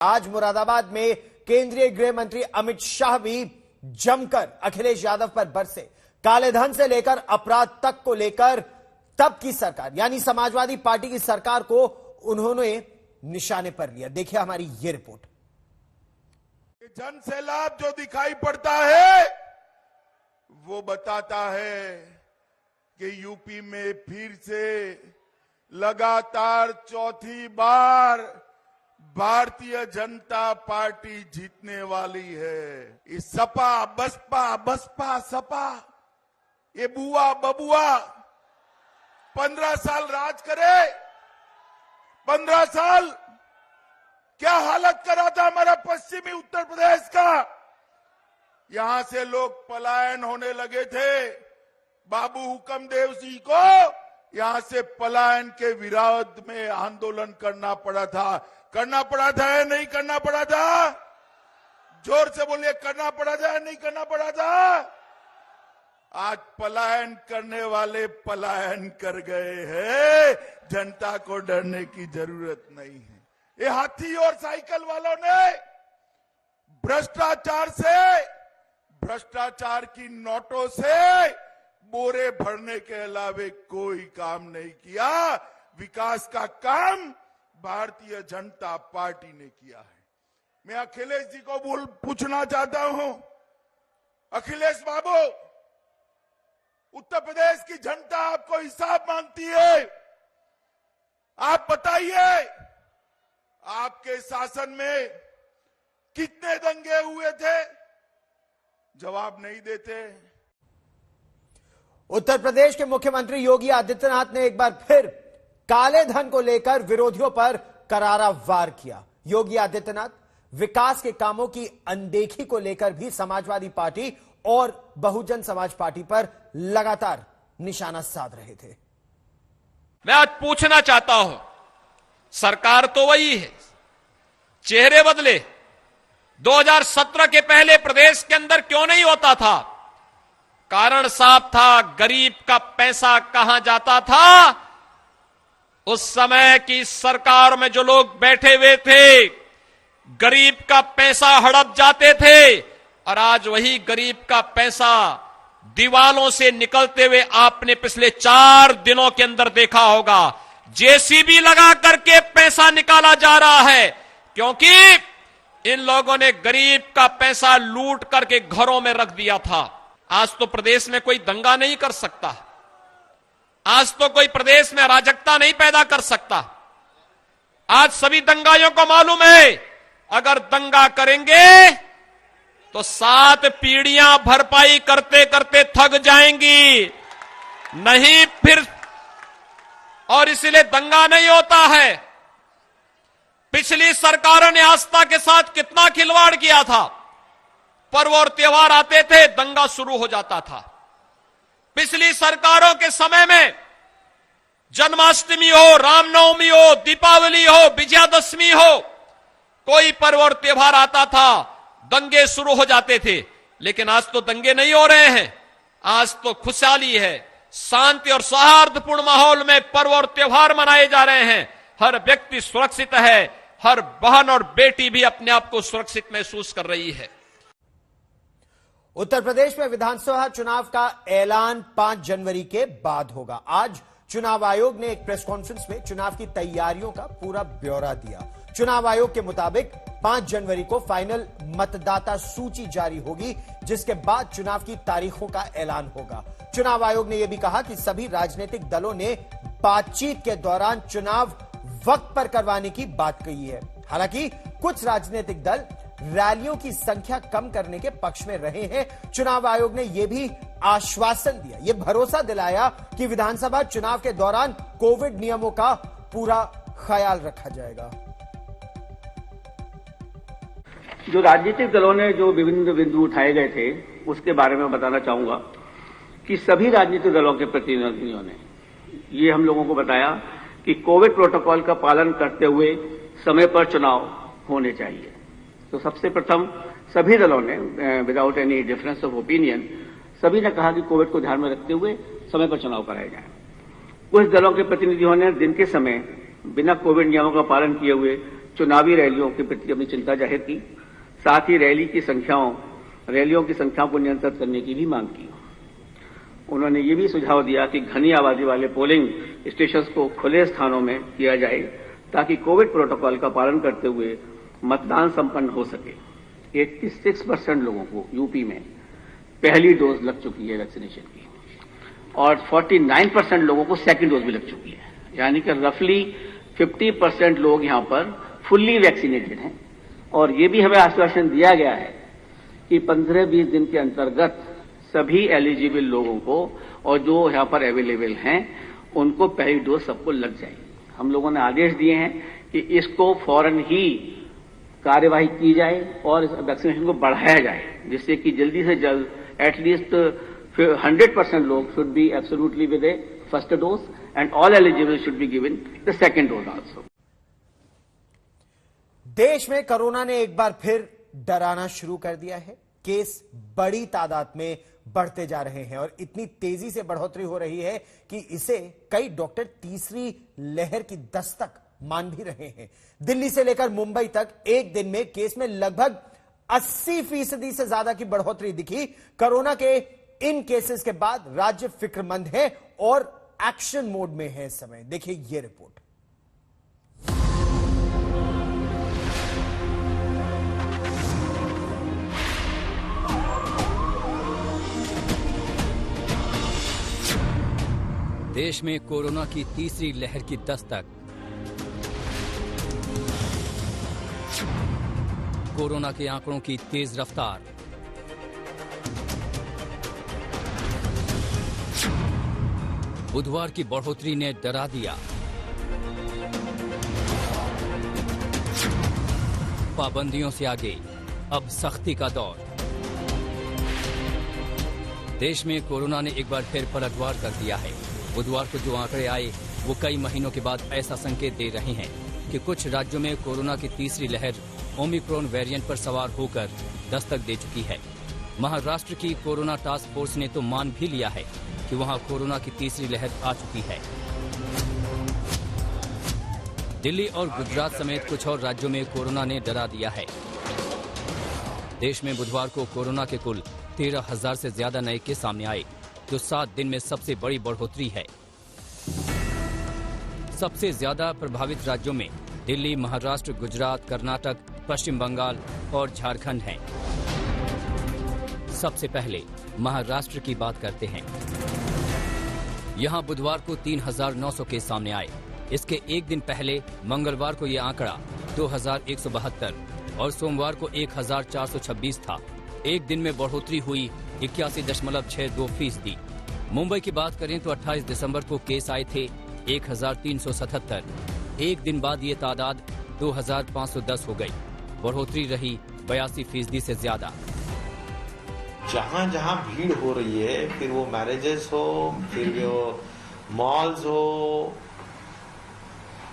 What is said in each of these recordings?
आज मुरादाबाद में केंद्रीय गृह मंत्री अमित शाह भी जमकर अखिलेश यादव पर बरसे। काले धन से लेकर अपराध तक को लेकर तब की सरकार यानी समाजवादी पार्टी की सरकार को उन्होंने निशाने पर लिया। देखिए हमारी ये रिपोर्ट। जन सैलाब जो दिखाई पड़ता है वो बताता है कि यूपी में फिर से लगातार चौथी बार भारतीय जनता पार्टी जीतने वाली है। इस सपा बसपा सपा ये बुआ बबुआ 15 साल राज करे। 15 साल क्या हालत करा था हमारा पश्चिमी उत्तर प्रदेश का। यहां से लोग पलायन होने लगे थे। बाबू हुक्मदेव जी को यहां से पलायन के विरोध में आंदोलन करना पड़ा था या नहीं करना पड़ा था? जोर से बोलिए, करना पड़ा था या नहीं करना पड़ा था? आज पलायन करने वाले पलायन कर गए हैं। जनता को डरने की जरूरत नहीं है। ये हाथी और साइकिल वालों ने भ्रष्टाचार की नोटों से बोरे भरने के अलावे कोई काम नहीं किया। विकास का काम भारतीय जनता पार्टी ने किया है। मैं अखिलेश जी को पूछना चाहता हूं, अखिलेश बाबू, उत्तर प्रदेश की जनता आपको हिसाब मांगती है। आप बताइए, आपके शासन में कितने दंगे हुए थे? जवाब नहीं देते। उत्तर प्रदेश के मुख्यमंत्री योगी आदित्यनाथ ने एक बार फिर काले धन को लेकर विरोधियों पर करारा वार किया। योगी आदित्यनाथ विकास के कामों की अनदेखी को लेकर भी समाजवादी पार्टी और बहुजन समाज पार्टी पर लगातार निशाना साध रहे थे। मैं आज पूछना चाहता हूं, सरकार तो वही है, चेहरे बदले। 2017 के पहले प्रदेश के अंदर क्यों नहीं होता था? कारण साफ था, गरीब का पैसा कहां जाता था? उस समय की सरकार में जो लोग बैठे हुए थे, गरीब का पैसा हड़प जाते थे। और आज वही गरीब का पैसा दीवालों से निकलते हुए आपने पिछले 4 दिनों के अंदर देखा होगा। जेसीबी लगा करके पैसा निकाला जा रहा है, क्योंकि इन लोगों ने गरीब का पैसा लूट करके घरों में रख दिया था। आज तो प्रदेश में कोई दंगा नहीं कर सकता। आज तो कोई प्रदेश में अराजकता नहीं पैदा कर सकता। आज सभी दंगाइयों को मालूम है, अगर दंगा करेंगे तो 7 पीढ़ियां भरपाई करते करते थक जाएंगी, नहीं फिर। और इसलिए दंगा नहीं होता है। पिछली सरकारों ने आस्था के साथ कितना खिलवाड़ किया था। पर्व और त्योहार आते थे, दंगा शुरू हो जाता था। पिछली सरकारों के समय में जन्माष्टमी हो, रामनवमी हो, दीपावली हो, विजयादशमी हो, कोई पर्व और त्योहार आता था, दंगे शुरू हो जाते थे। लेकिन आज तो दंगे नहीं हो रहे हैं। आज तो खुशहाली है, शांति और सौहार्दपूर्ण माहौल में पर्व और त्योहार मनाए जा रहे हैं। हर व्यक्ति सुरक्षित है, हर बहन और बेटी भी अपने आप को सुरक्षित महसूस कर रही है। उत्तर प्रदेश में विधानसभा चुनाव का ऐलान 5 जनवरी के बाद होगा। आज चुनाव आयोग ने एक प्रेस कॉन्फ्रेंस में चुनाव की तैयारियों का पूरा ब्यौरा दिया। चुनाव आयोग के मुताबिक 5 जनवरी को फाइनल मतदाता सूची जारी होगी, जिसके बाद चुनाव की तारीखों का ऐलान होगा। चुनाव आयोग ने यह भी कहा कि सभी राजनीतिक दलों ने बातचीत के दौरान चुनाव वक्त पर करवाने की बात कही है। हालांकि कुछ राजनीतिक दल रैलियों की संख्या कम करने के पक्ष में रहे हैं। चुनाव आयोग ने यह भी आश्वासन दिया, यह भरोसा दिलाया कि विधानसभा चुनाव के दौरान कोविड नियमों का पूरा ख्याल रखा जाएगा। जो राजनीतिक दलों ने जो विभिन्न बिंदु उठाए गए थे, उसके बारे में बताना चाहूंगा कि सभी राजनीतिक दलों के प्रतिनिधियों ने ये हम लोगों को बताया कि कोविड प्रोटोकॉल का पालन करते हुए समय पर चुनाव होने चाहिए। तो सबसे प्रथम सभी दलों ने without any difference of opinion सभी ने कहा कि कोविड को ध्यान में रखते हुए समय पर चुनाव कराए जाए। कुछ दलों के प्रतिनिधियों ने दिन के समय बिना कोविड नियमों का पालन किए हुए चुनावी रैलियों के प्रति अपनी चिंता जाहिर की। साथ ही रैलियों की संख्याओं को नियंत्रित करने की भी मांग की। उन्होंने ये भी सुझाव दिया कि घनी आबादी वाले पोलिंग स्टेशंस को खुले स्थानों में किया जाए ताकि कोविड प्रोटोकॉल का पालन करते हुए मतदान संपन्न हो सके। 86% लोगों को यूपी में पहली डोज लग चुकी है वैक्सीनेशन की और 49% लोगों को सेकंड डोज भी लग चुकी है, यानी कि रफली 50% लोग यहां पर फुल्ली वैक्सीनेटेड हैं। और ये भी हमें आश्वासन दिया गया है कि 15-20 दिन के अंतर्गत सभी एलिजिबल लोगों को और जो यहां पर अवेलेबल हैं उनको पहली डोज सबको लग जाएगी। हम लोगों ने आदेश दिए हैं कि इसको फौरन ही कार्यवाही की जाए और इस वैक्सीनेशन को बढ़ाया जाए, जिससे कि जल्दी से जल्द एटलीस्ट 100% लोग should be absolutely with A first dose and all eligible should be given the second dose also. देश में कोरोना ने एक बार फिर डराना शुरू कर दिया है। केस बड़ी तादाद में बढ़ते जा रहे हैं और इतनी तेजी से बढ़ोतरी हो रही है कि इसे कई डॉक्टर तीसरी लहर की दस्तक मान भी रहे हैं। दिल्ली से लेकर मुंबई तक एक दिन में केस में लगभग 80% से ज्यादा की बढ़ोतरी दिखी। कोरोना के इन केसेस के बाद राज्य फिक्रमंद है और एक्शन मोड में है इस समय। देखिए ये रिपोर्ट। देश में कोरोना की तीसरी लहर की दस्तक। कोरोना के आंकड़ों की तेज रफ्तार। बुधवार की बढ़ोतरी ने डरा दिया। पाबंदियों से आगे अब सख्ती का दौर। देश में कोरोना ने एक बार फिर पलटवार कर दिया है। बुधवार को जो आंकड़े आए वो कई महीनों के बाद ऐसा संकेत दे रहे हैं कि कुछ राज्यों में कोरोना की तीसरी लहर ओमिक्रॉन वेरिएंट पर सवार होकर दस्तक दे चुकी है। महाराष्ट्र की कोरोना टास्क फोर्स ने तो मान भी लिया है कि वहां कोरोना की तीसरी लहर आ चुकी है। दिल्ली और गुजरात समेत कुछ और राज्यों में कोरोना ने डरा दिया है। देश में बुधवार को कोरोना के कुल 13,000 से ज्यादा नए केस सामने आए, जो 7 दिन में सबसे बड़ी बढ़ोतरी है। सबसे ज्यादा प्रभावित राज्यों में दिल्ली, महाराष्ट्र, गुजरात, कर्नाटक, पश्चिम बंगाल और झारखंड हैं। सबसे पहले महाराष्ट्र की बात करते हैं। यहां बुधवार को 3,900 केस सामने आए। इसके एक दिन पहले मंगलवार को यह आंकड़ा 2,172 और सोमवार को 1,426 था। एक दिन में बढ़ोतरी हुई 81.62%। मुंबई की बात करें तो 28 दिसंबर को केस आए थे 1,377। एक दिन बाद ये तादाद 2,510 हो गई। बढ़ोतरी रही 82% से ज्यादा। जहां जहां भीड़ हो रही है, फिर वो मैरिजेस हो, फिर वो मॉल्स हो,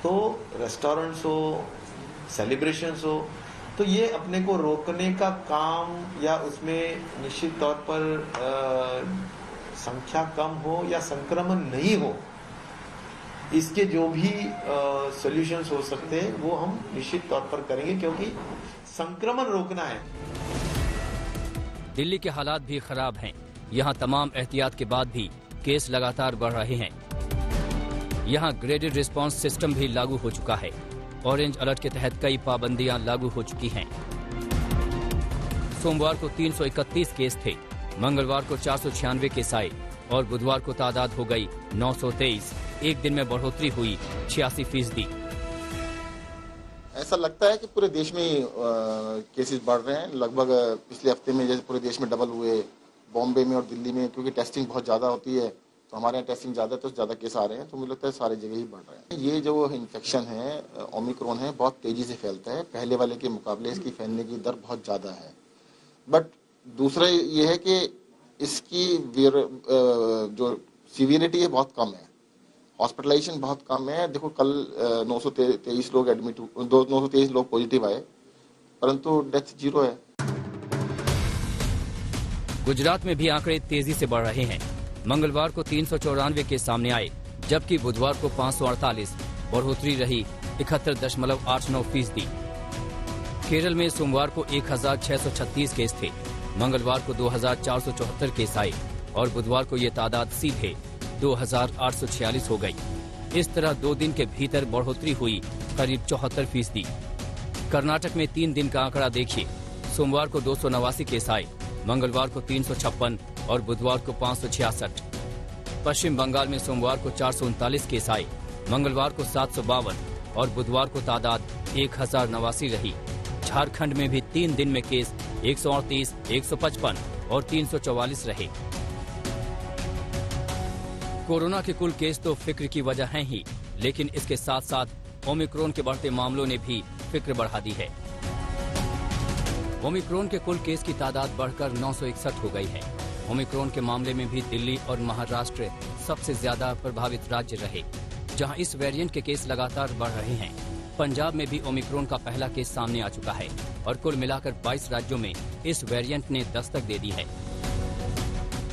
तो रेस्टोरेंट्स हो, सेलिब्रेशंस हो, तो ये अपने को रोकने का काम या उसमें निश्चित तौर पर संख्या कम हो या संक्रमण नहीं हो, इसके जो भी सॉल्यूशंस हो सकते हैं वो हम निश्चित तौर पर करेंगे, क्योंकि संक्रमण रोकना है। दिल्ली के हालात भी खराब हैं। यहाँ तमाम एहतियात के बाद भी केस लगातार बढ़ रहे हैं। यहाँ ग्रेडेड रिस्पांस सिस्टम भी लागू हो चुका है। ऑरेंज अलर्ट के तहत कई पाबंदियां लागू हो चुकी हैं। सोमवार को 331 केस थे, मंगलवार को 496 केस आए और बुधवार को तादाद हो गई 923। एक दिन में बढ़ोतरी हुई 86%। ऐसा लगता है कि पूरे देश में केसेस बढ़ रहे हैं। लगभग पिछले हफ्ते में जैसे पूरे देश में डबल हुए, बॉम्बे में और दिल्ली में, क्योंकि टेस्टिंग बहुत ज़्यादा होती है तो हमारे यहाँ टेस्टिंग ज़्यादा है तो ज़्यादा केस आ रहे हैं, तो मुझे लगता है सारी जगह ही बढ़ रहे हैं। ये जो इन्फेक्शन है ओमिक्रॉन है, बहुत तेज़ी से फैलता है। पहले वाले के मुकाबले इसकी फैलने की दर बहुत ज़्यादा है। बट दूसरा ये है कि इसकी जो सीवियरिटी है बहुत कम है, हॉस्पिटलाइजेशन बहुत कम है। देखो कल 923 लोग एडमिट, 923 लोग पॉजिटिव आए, परंतु डेथ 0 है। गुजरात में भी आंकड़े तेजी से बढ़ रहे हैं। मंगलवार को 394 केस सामने आए, जबकि बुधवार को 548। बढ़ोतरी रही 71.89%। केरल में सोमवार को 1,636 केस थे, मंगलवार को 2,474 केस आए और बुधवार को ये तादाद सीधे 2,846 हो गई। इस तरह 2 दिन के भीतर बढ़ोतरी हुई करीब 74%। कर्नाटक में 3 दिन का आंकड़ा देखिए। सोमवार को 289 केस आए, मंगलवार को 356 और बुधवार को 566। पश्चिम बंगाल में सोमवार को 439 केस आए, मंगलवार को 752 और बुधवार को तादाद 1,089 रही। झारखंड में भी 3 दिन में केस 138, 155 और 344 रहे। कोरोना के कुल केस तो फिक्र की वजह हैं ही, लेकिन इसके साथ साथ ओमिक्रॉन के बढ़ते मामलों ने भी फिक्र बढ़ा दी है। ओमिक्रॉन के कुल केस की तादाद बढ़कर 961 हो गई है। ओमिक्रॉन के मामले में भी दिल्ली और महाराष्ट्र सबसे ज्यादा प्रभावित राज्य रहे, जहां इस वेरिएंट के केस लगातार बढ़ रहे हैं। पंजाब में भी ओमिक्रॉन का पहला केस सामने आ चुका है और कुल मिलाकर 22 राज्यों में इस वेरिएंट ने दस्तक दे दी है।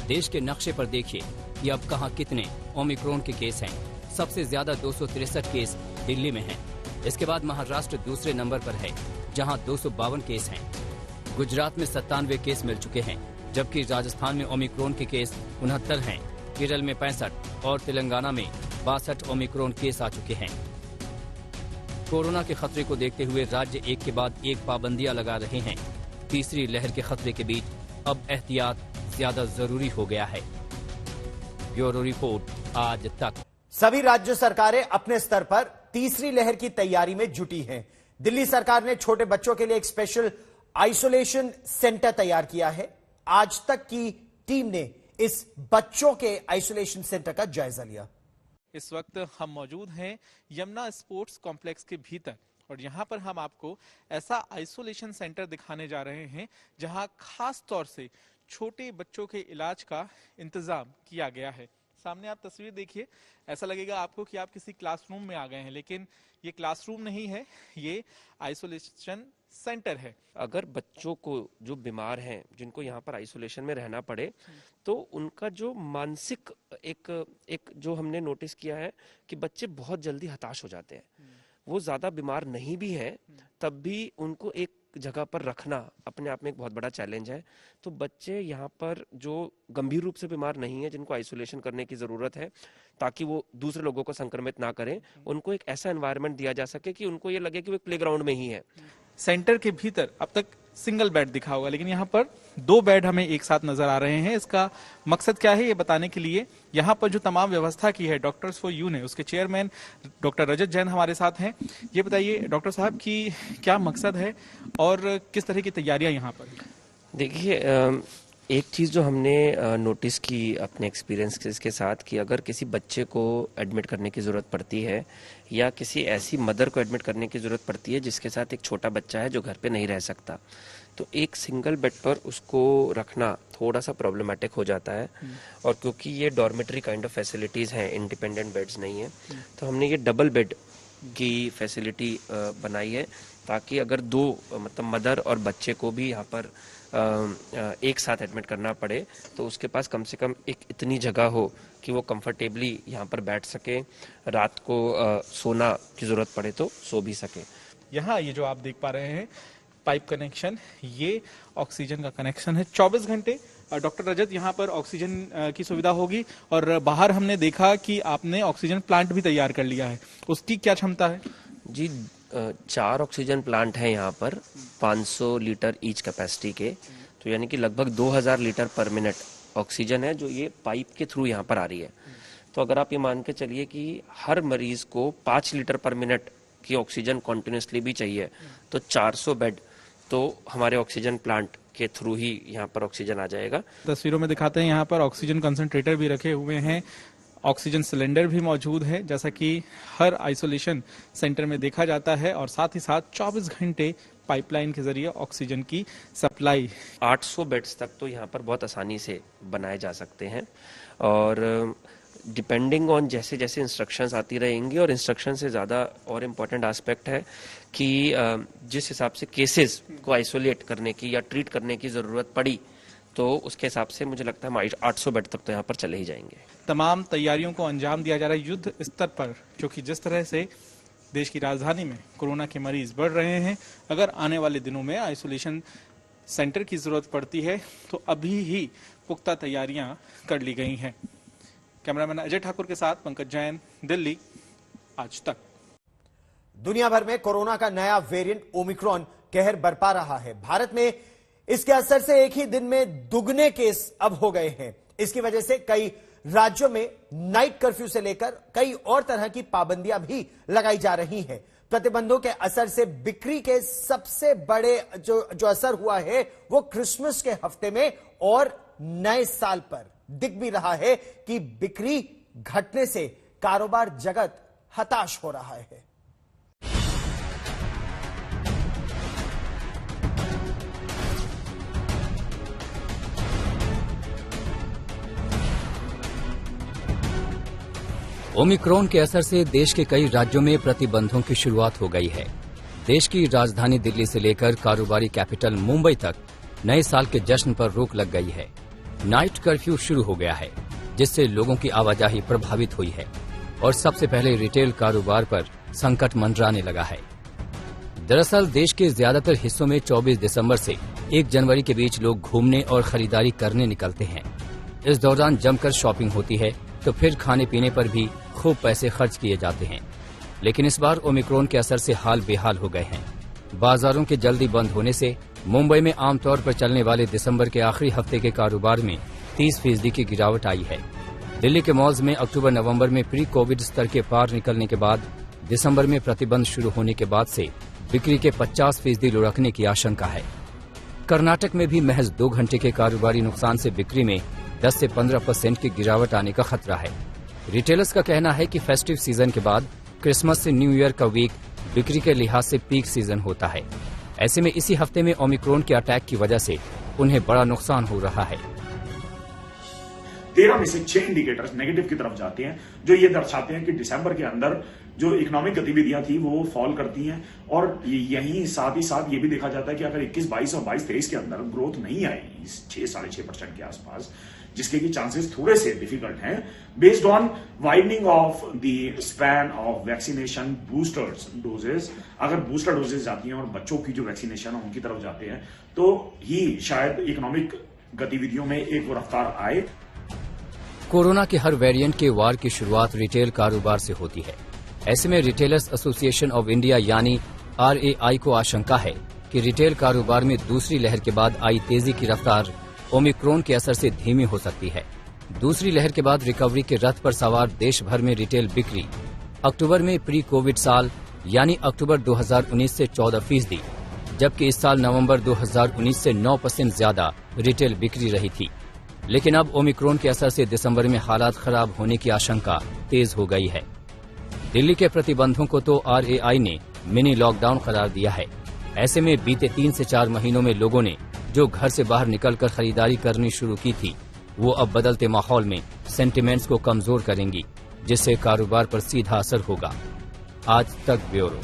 देश के नक्शे पर देखिए कि अब कहां कितने ओमिक्रॉन के केस हैं। सबसे ज्यादा 263 केस दिल्ली में हैं। इसके बाद महाराष्ट्र दूसरे नंबर पर है, जहां 252 केस हैं। गुजरात में 97 केस मिल चुके हैं, जबकि राजस्थान में ओमिक्रॉन के केस 69 हैं, केरल में 65 और तेलंगाना में 62 ओमिक्रॉन केस आ चुके हैं। कोरोना के खतरे को देखते हुए राज्य एक के बाद एक पाबंदियां लगा रहे हैं। तीसरी लहर के खतरे के बीच अब एहतियात ज्यादा जरूरी हो गया है। ब्यूरो रिपोर्ट, आज तक। सभी राज्य सरकारें अपने स्तर पर तीसरी लहर की तैयारी में जुटी हैं। दिल्ली सरकार ने छोटे बच्चों के लिए एक स्पेशल आइसोलेशन सेंटर तैयार किया है। आज तक की टीम ने इस बच्चों के आइसोलेशन सेंटर का जायजा लिया। इस वक्त हम मौजूद हैं यमुना स्पोर्ट्स कॉम्प्लेक्स के भीतर और यहाँ पर हम आपको ऐसा आइसोलेशन सेंटर दिखाने जा रहे हैं जहाँ खास तौर से छोटे बच्चों के इलाज का इंतजाम किया गया है। सामने आप तस्वीर देखिए, ऐसा लगेगा आपको कि आप किसी क्लासरूम में आ गए हैं, लेकिन ये क्लासरूम नहीं है, ये आइसोलेशन सेंटर है। अगर बच्चों को जो बीमार हैं, जिनको यहाँ पर आइसोलेशन में रहना पड़े, तो उनका जो मानसिक एक जो हमने नोटिस किया है कि बच्चे बहुत जल्दी हताश हो जाते हैं। वो ज्यादा बीमार नहीं भी हैं, तब भी उनको एक जगह पर रखना अपने आप में एक बहुत बड़ा चैलेंज है। तो बच्चे यहाँ पर जो गंभीर रूप से बीमार नहीं है, जिनको आइसोलेशन करने की जरूरत है ताकि वो दूसरे लोगों को संक्रमित ना करें, उनको एक ऐसा एनवायरनमेंट दिया जा सके कि उनको ये लगे कि वो एक प्लेग्राउंड में ही है। सेंटर के भीतर अब तक सिंगल बेड दिखा होगा, लेकिन यहाँ पर 2 बेड हमें एक साथ नजर आ रहे हैं। इसका मकसद क्या है ये बताने के लिए यहाँ पर जो तमाम व्यवस्था की है डॉक्टर्स फॉर यू ने, उसके चेयरमैन डॉक्टर रजत जैन हमारे साथ हैं। ये बताइए डॉक्टर साहब कि क्या मकसद है और किस तरह की तैयारियां यहाँ पर? देखिए, एक चीज़ जो हमने नोटिस की अपने एक्सपीरियंस के साथ कि अगर किसी बच्चे को एडमिट करने की ज़रूरत पड़ती है या किसी ऐसी मदर को एडमिट करने की ज़रूरत पड़ती है जिसके साथ एक छोटा बच्चा है जो घर पे नहीं रह सकता, तो एक सिंगल बेड पर उसको रखना थोड़ा सा प्रॉब्लमेटिक हो जाता है। और क्योंकि ये डॉर्मेटरी काइंड ऑफ फैसिलिटीज़ हैं, इंडिपेंडेंट बेड्स नहीं है, तो हमने ये डबल बेड की फैसिलिटी बनाई है ताकि अगर 2 मतलब मदर और बच्चे को भी यहाँ पर एक साथ एडमिट करना पड़े तो उसके पास कम से कम एक इतनी जगह हो कि वो कंफर्टेबली यहाँ पर बैठ सके, रात को सोना की जरूरत पड़े तो सो भी सके। यहाँ ये जो आप देख पा रहे हैं पाइप कनेक्शन, ये ऑक्सीजन का कनेक्शन है। 24 घंटे डॉक्टर रजत यहाँ पर ऑक्सीजन की सुविधा होगी। और बाहर हमने देखा कि आपने ऑक्सीजन प्लांट भी तैयार कर लिया है, उसकी क्या क्षमता है? जी, 4 ऑक्सीजन प्लांट हैं यहाँ पर, 500 लीटर ईच कैपेसिटी के, तो यानी कि लगभग 2000 लीटर पर मिनट ऑक्सीजन है जो ये पाइप के थ्रू यहाँ पर आ रही है। तो अगर आप ये मान के चलिए कि हर मरीज को 5 लीटर पर मिनट की ऑक्सीजन कॉन्टिन्यूसली भी चाहिए, तो 400 बेड तो हमारे ऑक्सीजन प्लांट के थ्रू ही यहाँ पर ऑक्सीजन आ जाएगा। तस्वीरों में दिखाते हैं यहाँ पर ऑक्सीजन कंसंट्रेटर भी रखे हुए हैं, ऑक्सीजन सिलेंडर भी मौजूद है, जैसा कि हर आइसोलेशन सेंटर में देखा जाता है। और साथ ही साथ 24 घंटे पाइपलाइन के जरिए ऑक्सीजन की सप्लाई। 800 बेड्स तक तो यहाँ पर बहुत आसानी से बनाए जा सकते हैं। और डिपेंडिंग ऑन जैसे जैसे इंस्ट्रक्शंस आती रहेंगी, और इंस्ट्रक्शन से ज़्यादा और इम्पोर्टेंट एस्पेक्ट है कि जिस हिसाब से केसेस को आइसोलेट करने की या ट्रीट करने की ज़रूरत पड़ी तो उसके हिसाब से मुझे लगता है 800 बेड तक तो यहाँ पर चले ही जाएंगे। तमाम तैयारियों को अंजाम दिया जा रहा है युद्ध स्तर पर, क्योंकि जिस तरह से देश की राजधानी में कोरोना के मरीज बढ़ रहे हैं। अगर आने वाले दिनों में आइसोलेशन सेंटर की जरूरत पड़ती है तो अभी ही पुख्ता तैयारियां कर ली गई हैं। कैमरामैन अजय ठाकुर के साथ पंकज जैन, दिल्ली, आज तक। दुनिया भर में कोरोना का नया वेरिएंट ओमिक्रॉन कहर बरपा रहा है। भारत में इसके असर से एक ही दिन में दुगने केस अब हो गए हैं। इसकी वजह से कई राज्यों में नाइट कर्फ्यू से लेकर कई और तरह की पाबंदियां भी लगाई जा रही हैं। प्रतिबंधों के असर से बिक्री के सबसे बड़े जो असर हुआ है वो क्रिसमस के हफ्ते में और नए साल पर दिख भी रहा है कि बिक्री घटने से कारोबार जगत हताश हो रहा है। ओमिक्रॉन के असर से देश के कई राज्यों में प्रतिबंधों की शुरुआत हो गई है। देश की राजधानी दिल्ली से लेकर कारोबारी कैपिटल मुंबई तक नए साल के जश्न पर रोक लग गई है। नाइट कर्फ्यू शुरू हो गया है, जिससे लोगों की आवाजाही प्रभावित हुई है और सबसे पहले रिटेल कारोबार पर संकट मंडराने लगा है। दरअसल देश के ज्यादातर हिस्सों में 24 दिसंबर से 1 जनवरी के बीच लोग घूमने और खरीदारी करने निकलते हैं। इस दौरान जमकर शॉपिंग होती है तो फिर खाने पीने पर भी खूब पैसे खर्च किए जाते हैं। लेकिन इस बार ओमिक्रॉन के असर से हाल बेहाल हो गए हैं। बाजारों के जल्दी बंद होने से मुंबई में आमतौर पर चलने वाले दिसंबर के आखिरी हफ्ते के कारोबार में 30% की गिरावट आई है। दिल्ली के मॉल्स में अक्टूबर-नवंबर में प्री कोविड स्तर के पार निकलने के बाद दिसंबर में प्रतिबंध शुरू होने के बाद से बिक्री के 50% लुढ़कने की आशंका है। कर्नाटक में भी महज 2 घंटे के कारोबारी नुकसान से बिक्री में 10 से 15% की गिरावट आने का खतरा है। रिटेलर्स का कहना है कि फेस्टिव सीजन के बाद क्रिसमस से न्यू ईयर का वीक बिक्री के लिहाज से पीक सीजन होता है। ऐसे में इसी हफ्ते में ओमिक्रॉन के अटैक की वजह से उन्हें बड़ा नुकसान हो रहा है। 13 में से 6 इंडिकेटर्स नेगेटिव की तरफ जाते हैं, जो ये दर्शाते हैं कि दिसंबर के अंदर जो इकोनॉमिक गतिविधियां थी वो फॉल करती हैं। और यहीं साथ ही साथ ये भी देखा जाता है कि अगर 21-22 और 22-23 के अंदर ग्रोथ नहीं आएगी 6-6.5% के आसपास, जिसके की चांसेस थोड़े से डिफिकल्ट हैं, based on widening of the span of vaccination boosters doses. अगर बूस्टर डोजेस जाती हैं और बच्चों की जो वैक्सीनेशन है उनकी तरफ जाते हैं तो ही शायद इकोनॉमिक गतिविधियों में एक रफ्तार आए। कोरोना के हर वेरिएंट के वार की शुरुआत रिटेल कारोबार से होती है। ऐसे में रिटेलर्स एसोसिएशन ऑफ इंडिया यानी RAI को आशंका है कि रिटेल कारोबार में दूसरी लहर के बाद आई तेजी की रफ्तार ओमिक्रॉन के असर से धीमी हो सकती है। दूसरी लहर के बाद रिकवरी के रथ पर सवार देश भर में रिटेल बिक्री अक्टूबर में प्री कोविड साल यानी अक्टूबर 2019 से 14%, जबकि इस साल नवंबर 2019 से 9% ज्यादा रिटेल बिक्री रही थी। लेकिन अब ओमिक्रॉन के असर से दिसंबर में हालात खराब होने की आशंका तेज हो गई है। दिल्ली के प्रतिबंधों को तो RAI ने मिनी लॉकडाउन करार दिया है। ऐसे में बीते 3 से 4 महीनों में लोगों ने जो घर से बाहर निकलकर खरीदारी करनी शुरू की थी, वो अब बदलते माहौल में सेंटिमेंट्स को कमजोर करेंगी, जिससे कारोबार पर सीधा असर होगा। आज तक ब्यूरो।